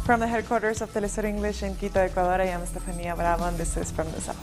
From the headquarters of Telesur English in Quito, Ecuador, I am Estefanía Bravo, and this is From the South.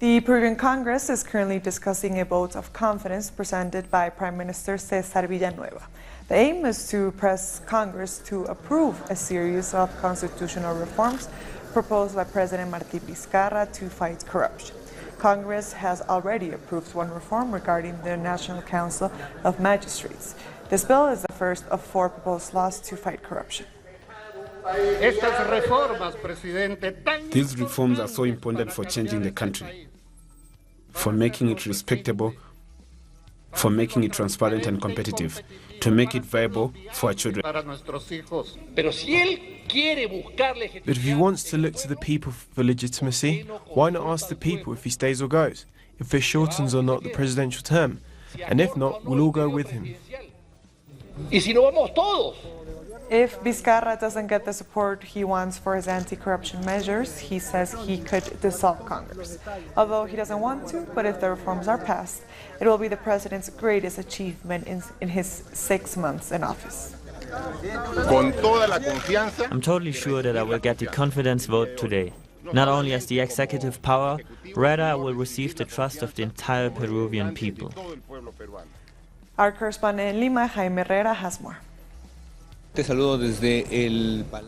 The Peruvian Congress is currently discussing a vote of confidence presented by Prime Minister César Villanueva. The aim is to press Congress to approve a series of constitutional reforms proposed by President Martí Vizcarra to fight corruption. Congress has already approved one reform regarding the National Council of Magistrates. This bill is the first of 4 proposed laws to fight corruption. These reforms are so important for changing the country, for making it respectable, for making it transparent and competitive, to make it viable for our children. But if he wants to look to the people for legitimacy, why not ask the people if he stays or goes, if it shortens or not the presidential term, and if not, we'll all go with him. If Vizcarra doesn't get the support he wants for his anti-corruption measures, he says he could dissolve Congress. Although he doesn't want to, but if the reforms are passed, it will be the president's greatest achievement in his 6 months in office. I'm totally sure that I will get the confidence vote today. Not only as the executive power, rather I will receive the trust of the entire Peruvian people. Our correspondent in Lima, Jaime Herrera, has more.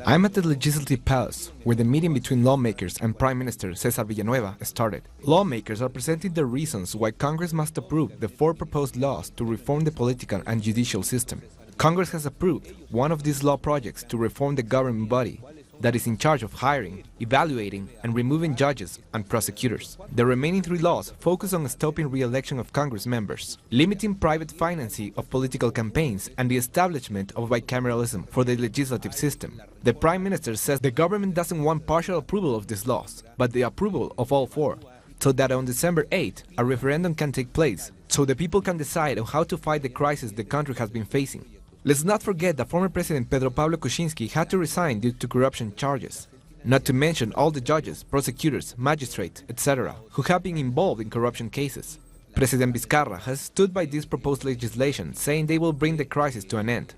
I'm at the Legislative Palace, where the meeting between lawmakers and Prime Minister César Villanueva started. Lawmakers are presenting the reasons why Congress must approve the 4 proposed laws to reform the political and judicial system. Congress has approved one of these law projects to reform the government body that is in charge of hiring, evaluating, and removing judges and prosecutors. The remaining 3 laws focus on stopping re-election of Congress members, limiting private financing of political campaigns, and the establishment of bicameralism for the legislative system. The Prime Minister says the government doesn't want partial approval of these laws, but the approval of all 4, so that on December 8, a referendum can take place, so the people can decide on how to fight the crisis the country has been facing. Let's not forget that former President Pedro Pablo Kuczynski had to resign due to corruption charges. Not to mention all the judges, prosecutors, magistrates, etc., who have been involved in corruption cases. President Vizcarra has stood by this proposed legislation, saying they will bring the crisis to an end.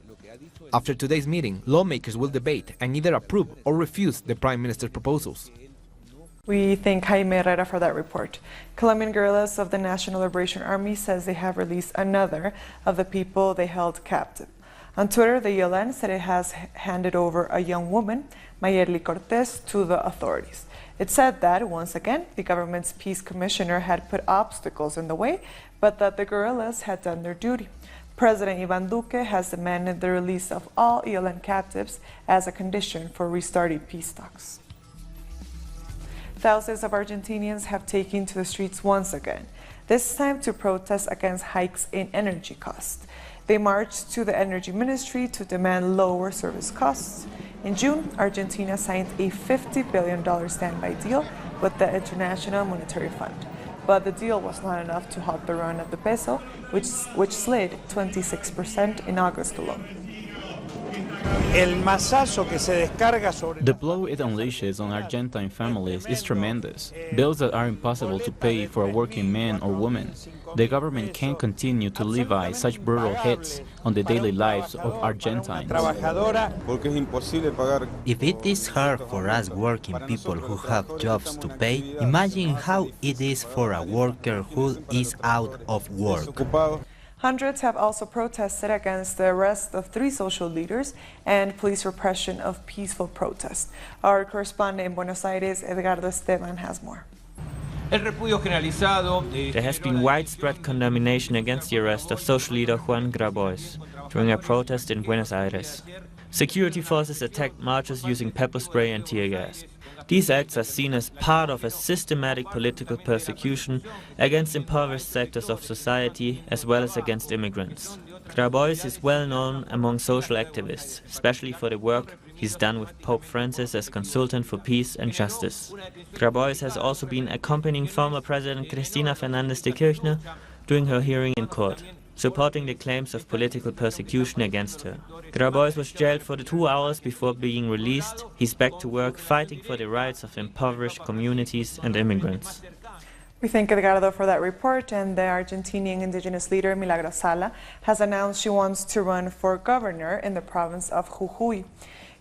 After today's meeting, lawmakers will debate and either approve or refuse the Prime Minister's proposals. We thank Jaime Herrera for that report. Colombian guerrillas of the National Liberation Army says they have released another of the people they held captive. On Twitter, the ELN said it has handed over a young woman, Mayerly Cortez, to the authorities. It said that, once again, the government's peace commissioner had put obstacles in the way, but that the guerrillas had done their duty. President Iván Duque has demanded the release of all ELN captives as a condition for restarting peace talks. Thousands of Argentinians have taken to the streets once again, this time to protest against hikes in energy costs. They marched to the Energy Ministry to demand lower service costs. In June, Argentina signed a $50 billion standby deal with the International Monetary Fund. But the deal was not enough to halt the run of the peso, which slid 26% in August alone. The blow it unleashes on Argentine families is tremendous. Bills that are impossible to pay for a working man or woman. The government can't continue to levy such brutal hits on the daily lives of Argentines. If it is hard for us working people who have jobs to pay, imagine how it is for a worker who is out of work. Hundreds have also protested against the arrest of 3 social leaders and police repression of peaceful protests. Our correspondent in Buenos Aires, Edgardo Esteban, has more. There has been widespread condemnation against the arrest of social leader Juan Grabois during a protest in Buenos Aires. Security forces attacked marchers using pepper spray and tear gas. These acts are seen as part of a systematic political persecution against impoverished sectors of society as well as against immigrants. Grabois is well known among social activists, especially for the work he's done with Pope Francis as consultant for peace and justice. Grabois has also been accompanying former President Cristina Fernández de Kirchner during her hearing in court. supporting the claims of political persecution against her. Grabois was jailed for 2 hours before being released. He's back to work fighting for the rights of impoverished communities and immigrants. We thank Edgardo for that report, and the Argentinian indigenous leader Milagros Sala has announced she wants to run for governor in the province of Jujuy.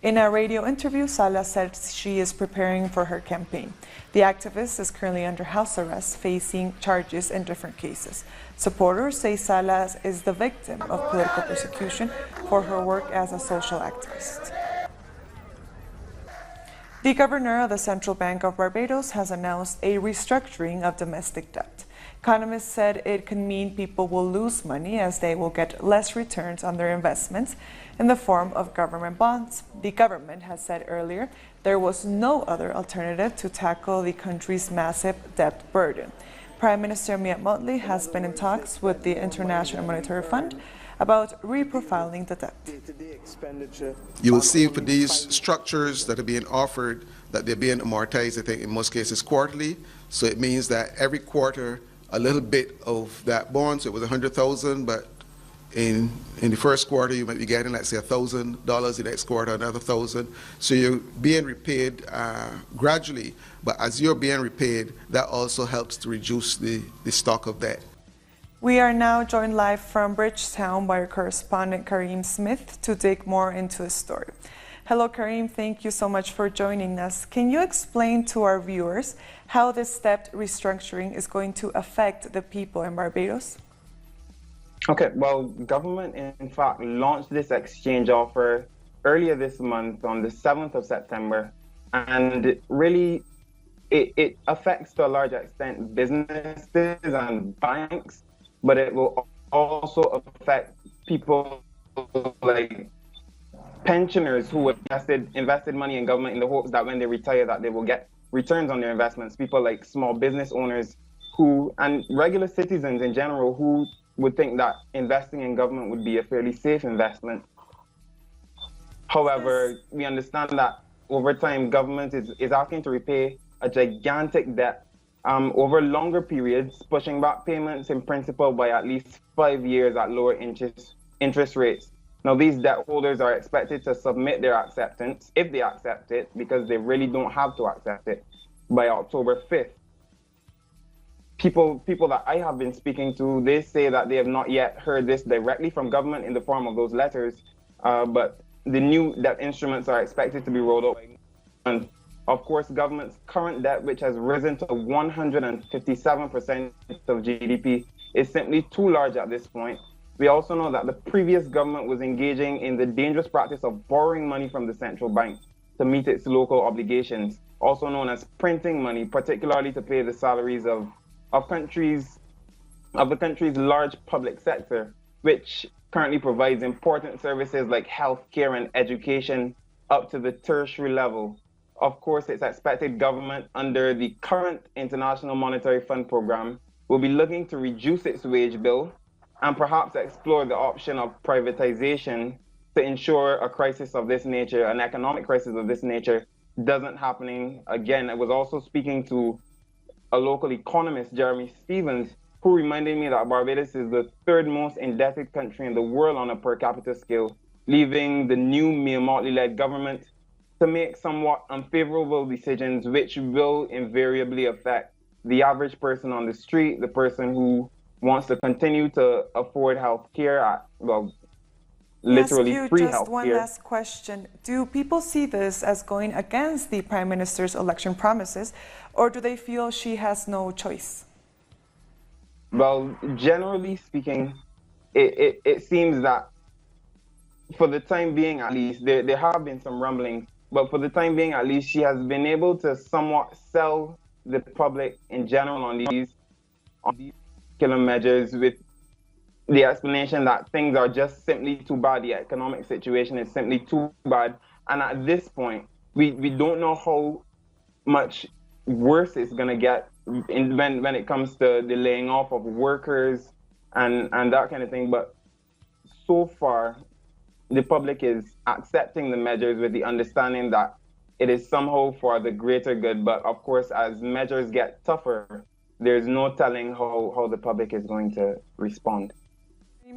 In a radio interview, Sala said she is preparing for her campaign. The activist is currently under house arrest, facing charges in different cases. Supporters say Sala is the victim of political persecution for her work as a social activist. The governor of the Central Bank of Barbados has announced a restructuring of domestic debt. Economists said it could mean people will lose money as they will get less returns on their investments in the form of government bonds. The government has said earlier there was no other alternative to tackle the country's massive debt burden. Prime Minister Miat Motley has been in talks with the International Monetary Fund about reprofiling the debt. You will see for these structures that are being offered that they're being amortized, I think in most cases quarterly. So it means that every quarter a little bit of that bond, so it was 100,000, but in the first quarter you might be getting, let's say, $1,000, the next quarter another 1,000. So you're being repaid gradually, but as you're being repaid, that also helps to reduce the stock of debt. We are now joined live from Bridgetown by our correspondent Kareem Smith to dig more into the story. Hello Kareem, thank you so much for joining us. Can you explain to our viewers how this stepped restructuring is going to affect the people in Barbados? Okay, well, government in fact launched this exchange offer earlier this month on the 7th of September, and really it affects to a large extent businesses and banks, but it will also affect people like pensioners who invested money in government in the hopes that when they retire that they will get returns on their investments. People like small business owners and regular citizens in general who would think that investing in government would be a fairly safe investment. However, we understand that over time government is asking to repay a gigantic debt over longer periods, pushing back payments in principle by at least 5 years at lower interest rates. Now, these debt holders are expected to submit their acceptance, if they accept it, because they really don't have to accept it, by October 5th. People that I have been speaking to, they say that they have not yet heard this directly from government in the form of those letters, but the new debt instruments are expected to be rolled out. And of course, government's current debt, which has risen to 157% of GDP, is simply too large at this point. We also know that the previous government was engaging in the dangerous practice of borrowing money from the central bank to meet its local obligations, also known as printing money, particularly to pay the salaries of the country's large public sector, which currently provides important services like healthcare and education up to the tertiary level. Of course, it's expected government under the current International Monetary Fund program will be looking to reduce its wage bill and perhaps explore the option of privatization to ensure a crisis of this nature, an economic crisis of this nature, doesn't happen again. I was also speaking to a local economist, Jeremy Stevens, who reminded me that Barbados is the third most indebted country in the world on a per capita scale, leaving the new Mia Motley-led government to make somewhat unfavorable decisions which will invariably affect the average person on the street, the person who wants to continue to afford health care, literally free health care. Just one last question. Do people see this as going against the Prime Minister's election promises, or do they feel she has no choice? Well, generally speaking, it seems that for the time being at least, there have been some rumblings, but for the time being at least, she has been able to somewhat sell the public in general on these killer measures with the explanation that things are just simply too bad, the economic situation is simply too bad. And at this point, we don't know how much worse it's going to get when it comes to the laying off of workers and that kind of thing. But so far, the public is accepting the measures with the understanding that it is somehow for the greater good. But of course, as measures get tougher, there's no telling how the public is going to respond.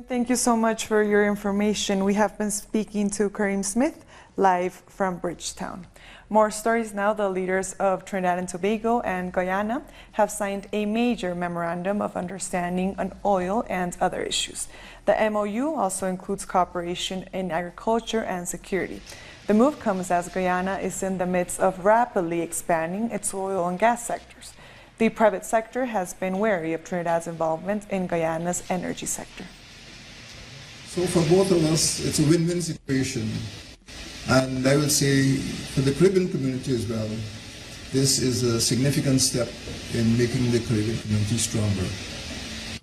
Thank you so much for your information. We have been speaking to Kareem Smith live from Bridgetown. More stories now. The leaders of Trinidad and Tobago and Guyana have signed a major memorandum of understanding on oil and other issues. The MOU also includes cooperation in agriculture and security. The move comes as Guyana is in the midst of rapidly expanding its oil and gas sectors. The private sector has been wary of Trinidad's involvement in Guyana's energy sector. So for both of us, it's a win-win situation. And I will say for the Caribbean community as well, this is a significant step in making the Caribbean community stronger.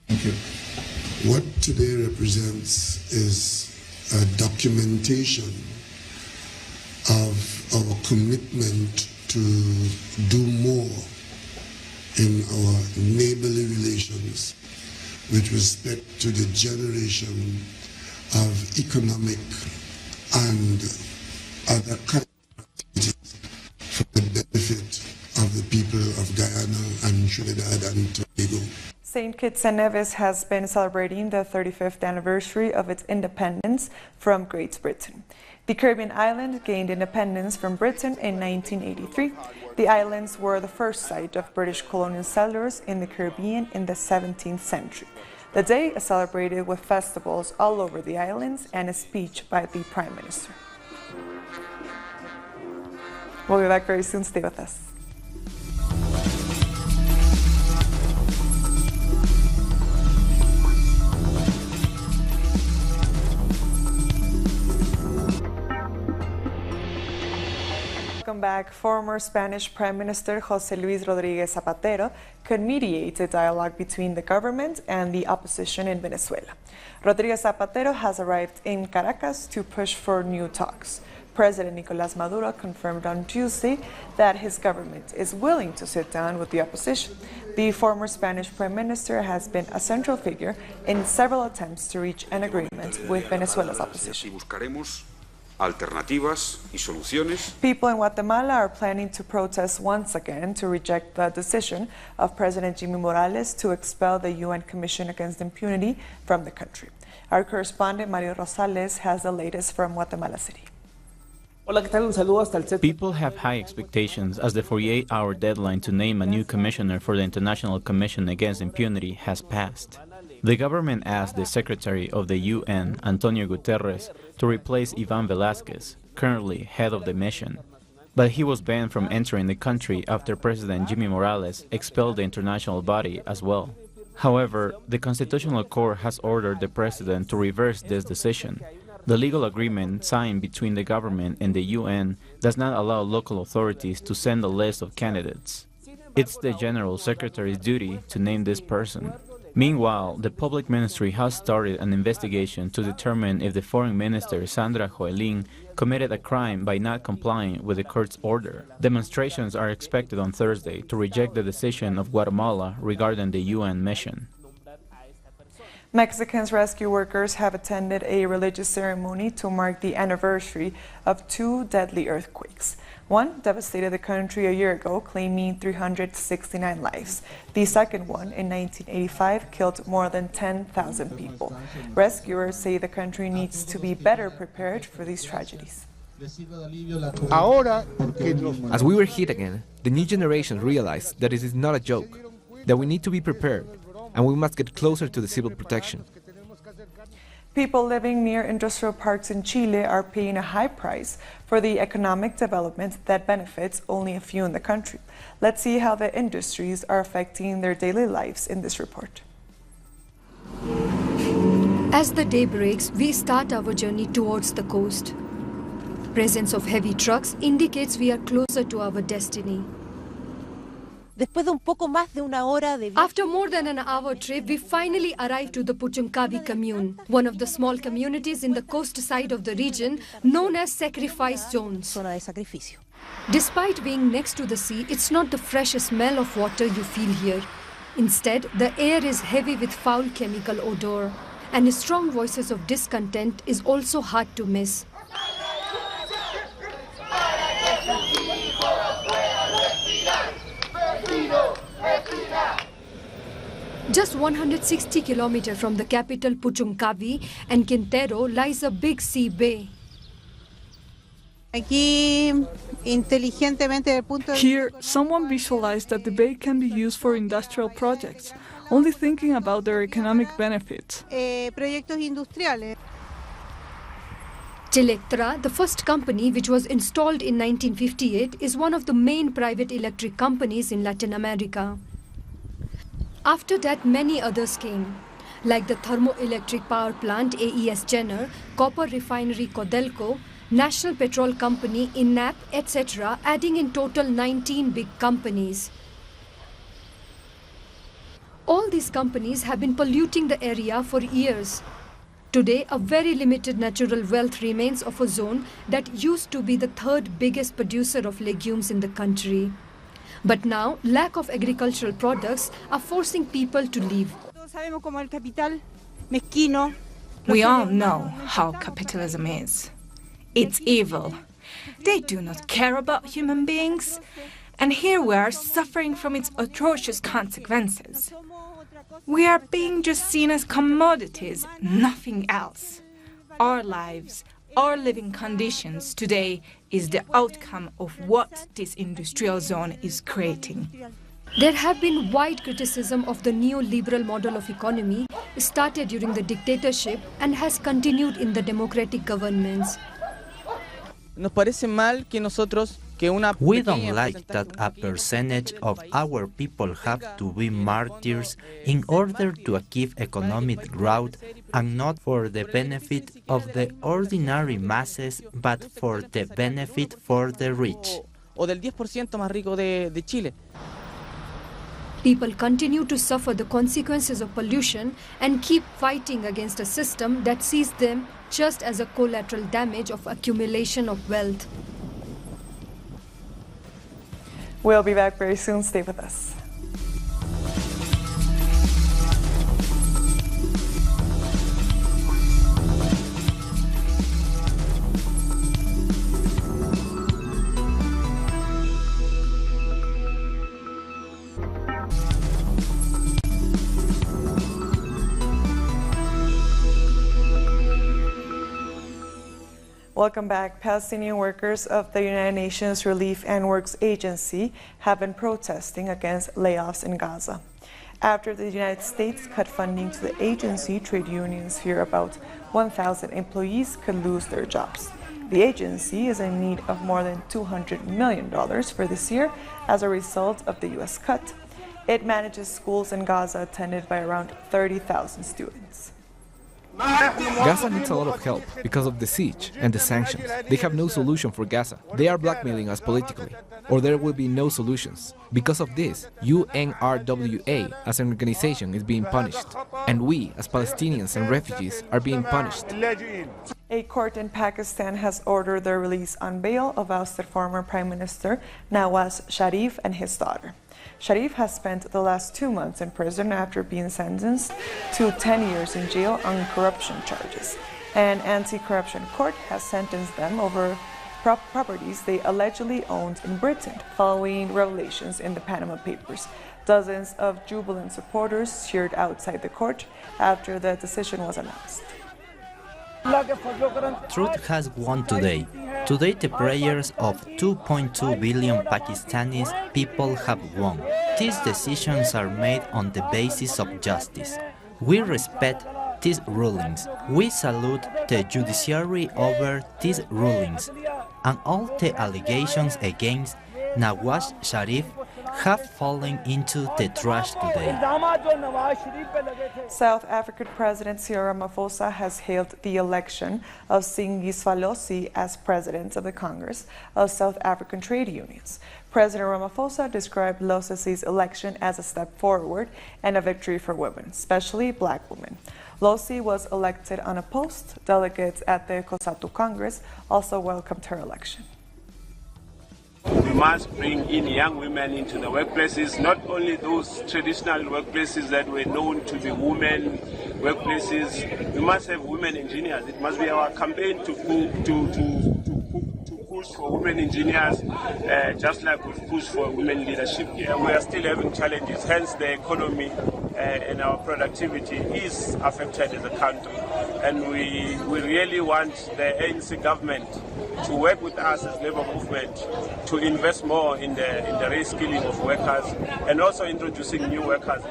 Thank you. What today represents is a documentation of our commitment to do more in our neighborly relations with respect to the generation of economic and other kinds of activities for the benefit of the people of Guyana and Trinidad and Tobago. St. Kitts and Nevis has been celebrating the 35th anniversary of its independence from Great Britain. The Caribbean island gained independence from Britain in 1983. The islands were the first site of British colonial settlers in the Caribbean in the 17th century. The day is celebrated with festivals all over the islands and a speech by the Prime Minister. We'll be back very soon. Stay with us. Welcome back. Former Spanish Prime Minister José Luis Rodríguez Zapatero could mediate a dialogue between the government and the opposition in Venezuela. Rodríguez Zapatero has arrived in Caracas to push for new talks. President Nicolás Maduro confirmed on Tuesday that his government is willing to sit down with the opposition. The former Spanish Prime Minister has been a central figure in several attempts to reach an agreement with Venezuela's opposition. People in Guatemala are planning to protest once again to reject the decision of President Jimmy Morales to expel the UN Commission Against Impunity from the country. Our correspondent Mario Rosales has the latest from Guatemala City. People have high expectations as the 48-hour deadline to name a new commissioner for the International Commission Against Impunity has passed. The government asked the Secretary of the UN, Antonio Guterres, to replace Ivan Velázquez, currently head of the mission. But he was banned from entering the country after President Jimmy Morales expelled the international body as well. However, the Constitutional Court has ordered the president to reverse this decision. The legal agreement signed between the government and the UN does not allow local authorities to send a list of candidates. It's the General Secretary's duty to name this person. Meanwhile, the Public Ministry has started an investigation to determine if the Foreign Minister Sandra Joelín committed a crime by not complying with the court's order. Demonstrations are expected on Thursday to reject the decision of Guatemala regarding the UN mission. Mexican rescue workers have attended a religious ceremony to mark the anniversary of two deadly earthquakes. One devastated the country a year ago, claiming 369 lives. The second one, in 1985, killed more than 10,000 people. Rescuers say the country needs to be better prepared for these tragedies. As we were hit again, the new generation realized that it is not a joke, that we need to be prepared, and we must get closer to the civil protection. People living near industrial parks in Chile are paying a high price for the economic development that benefits only a few in the country. Let's see how the industries are affecting their daily lives in this report. As the day breaks, we start our journey towards the coast. Presence of heavy trucks indicates we are closer to our destiny. After more than an hour trip, we finally arrived to the Puchuncabi commune, one of the small communities in the coast side of the region known as sacrifice zones. Despite being next to the sea, it's not the fresh smell of water you feel here. Instead, the air is heavy with foul chemical odor, and strong voices of discontent is also hard to miss. Just 160 kilometers from the capital Puchuncavi and Quintero lies a big sea bay. Here, someone visualized that the bay can be used for industrial projects, only thinking about their economic benefits. Telectra, the first company which was installed in 1958, is one of the main private electric companies in Latin America. After that, many others came, like the thermoelectric power plant AES Jenner, copper refinery Codelco, National Petrol Company, INAP, etc., adding in total 19 big companies. All these companies have been polluting the area for years. Today, a very limited natural wealth remains of a zone that used to be the third biggest producer of legumes in the country. But now, lack of agricultural products are forcing people to leave. We all know how capitalism is. It's evil. They do not care about human beings. And here we are suffering from its atrocious consequences. We are being just seen as commodities, nothing else. Our lives, our living conditions today is the outcome of what this industrial zone is creating. There have been wide criticism of the neoliberal model of economy started during the dictatorship and has continued in the democratic governments. We don't like that a percentage of our people have to be martyrs in order to achieve economic growth, and not for the benefit of the ordinary masses, but for the benefit for the rich. People continue to suffer the consequences of pollution and keep fighting against a system that sees them just as a collateral damage of accumulation of wealth. We'll be back very soon. Stay with us. Welcome back. Palestinian workers of the United Nations Relief and Works Agency have been protesting against layoffs in Gaza. After the United States cut funding to the agency, trade unions fear about 1,000 employees could lose their jobs. The agency is in need of more than $200 million for this year as a result of the U.S. cut. It manages schools in Gaza attended by around 30,000 students. Gaza needs a lot of help because of the siege and the sanctions. They have no solution for Gaza. They are blackmailing us politically, or there will be no solutions. Because of this, UNRWA as an organization is being punished, and we as Palestinians and refugees are being punished. A court in Pakistan has ordered the release on bail of ousted former Prime Minister Nawaz Sharif and his daughter. Sharif has spent the last 2 months in prison after being sentenced to 10 years in jail on corruption charges. An anti-corruption court has sentenced them over properties they allegedly owned in Britain following revelations in the Panama Papers. Dozens of jubilant supporters cheered outside the court after the decision was announced. Truth has won today. Today the prayers of 2.2 billion Pakistanis people have won. These decisions are made on the basis of justice. We respect these rulings. We salute the judiciary over these rulings. And all the allegations against Nawaz Sharif have fallen into the trash today. South African President Cyril Ramaphosa has hailed the election of Singisiwe Losi as president of the Congress of South African Trade Unions. President Ramaphosa described Losi's election as a step forward and a victory for women, especially black women. Losi was elected unopposed. Delegates at the COSATU Congress also welcomed her election. We must bring in young women into the workplaces, not only those traditional workplaces that were known to be women workplaces. We must have women engineers. It must be our campaign to push for women engineers, just like we've pushed for women leadership. We are still having challenges, hence the economy and our productivity is affected as a country. And we really want the ANC government to work with us as labour movement to invest more in the reskilling of workers and also introducing new workers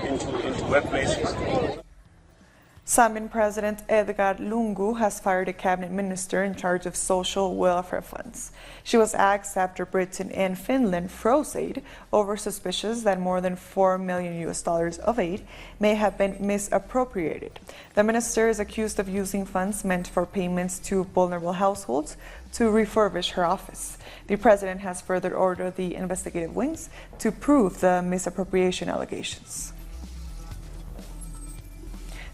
into workplaces. Zambian President Edgar Lungu has fired a cabinet minister in charge of social welfare funds. She was axed after Britain and Finland froze aid over suspicions that more than $4 million of aid may have been misappropriated. The minister is accused of using funds meant for payments to vulnerable households to refurbish her office. The president has further ordered the investigative wings to prove the misappropriation allegations.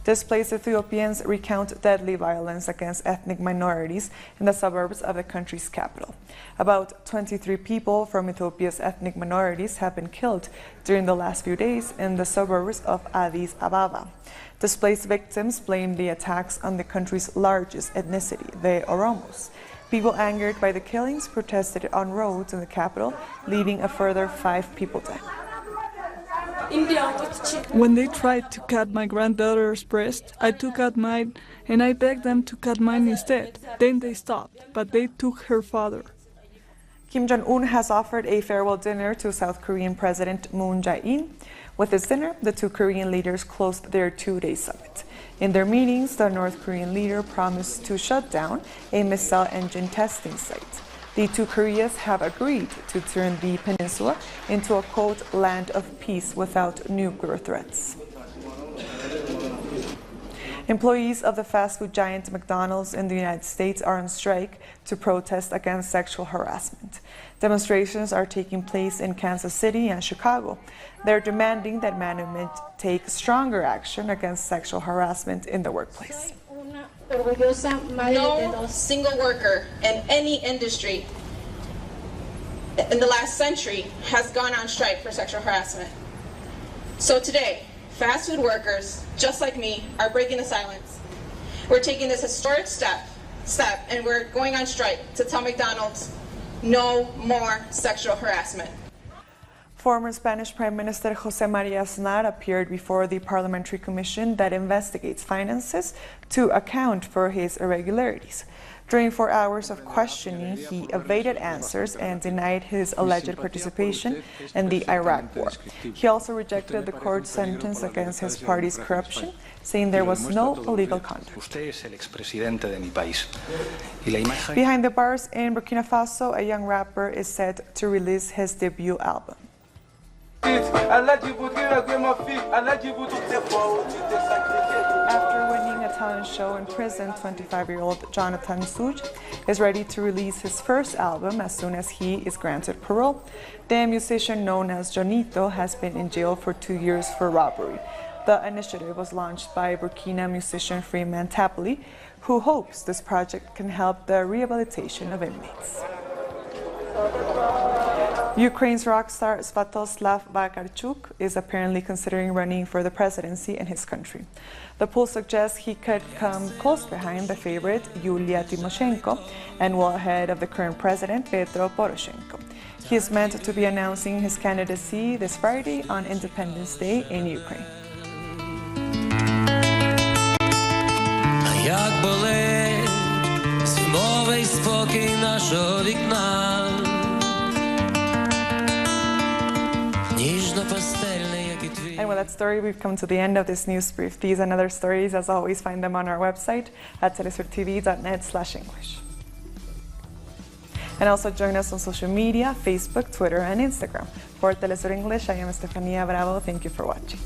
Displaced Ethiopians recount deadly violence against ethnic minorities in the suburbs of the country's capital. About 23 people from Ethiopia's ethnic minorities have been killed during the last few days in the suburbs of Addis Ababa. Displaced victims blame the attacks on the country's largest ethnicity, the Oromos. People angered by the killings protested on roads in the capital, leading a further 5 people dead. When they tried to cut my granddaughter's breast, I took out mine and I begged them to cut mine instead. Then they stopped, but they took her father. Kim Jong-un has offered a farewell dinner to South Korean President Moon Jae-in. With this dinner, the two Korean leaders closed their 2-day summit. In their meetings, the North Korean leader promised to shut down a missile engine testing site. The two Koreas have agreed to turn the peninsula into a, quote, land of peace without nuclear threats. Employees of the fast food giant McDonald's in the United States are on strike to protest against sexual harassment. Demonstrations are taking place in Kansas City and Chicago. They're demanding that management take stronger action against sexual harassment in the workplace. No single worker in any industry in the last century has gone on strike for sexual harassment. So today, fast food workers, just like me, are breaking the silence. We're taking this historic step and we're going on strike to tell McDonald's no more sexual harassment. Former Spanish Prime Minister José María Aznar appeared before the parliamentary commission that investigates finances to account for his irregularities. During 4 hours of questioning, he evaded answers and denied his alleged participation in the Iraq War. He also rejected the court sentence against his party's corruption, saying there was no illegal conduct. Behind the bars in Burkina Faso, a young rapper is set to release his debut album. After winning a talent show in prison, 25-year-old Jonathan Suj is ready to release his first album as soon as he is granted parole. The musician known as Jonito has been in jail for 2 years for robbery. The initiative was launched by Burkina musician Freeman Tapley, who hopes this project can help the rehabilitation of inmates. Ukraine's rock star Svatoslav Vakarchuk is apparently considering running for the presidency in his country. The poll suggests he could come close behind the favorite Yulia Tymoshenko and well ahead of the current president Petro Poroshenko. He is meant to be announcing his candidacy this Friday on Independence Day in Ukraine. And with that story, we've come to the end of this news brief. These and other stories, as always, find them on our website at telesurtv.net/English. And also join us on social media, Facebook, Twitter, and Instagram. For Telesur English, I am Estefania Bravo. Thank you for watching.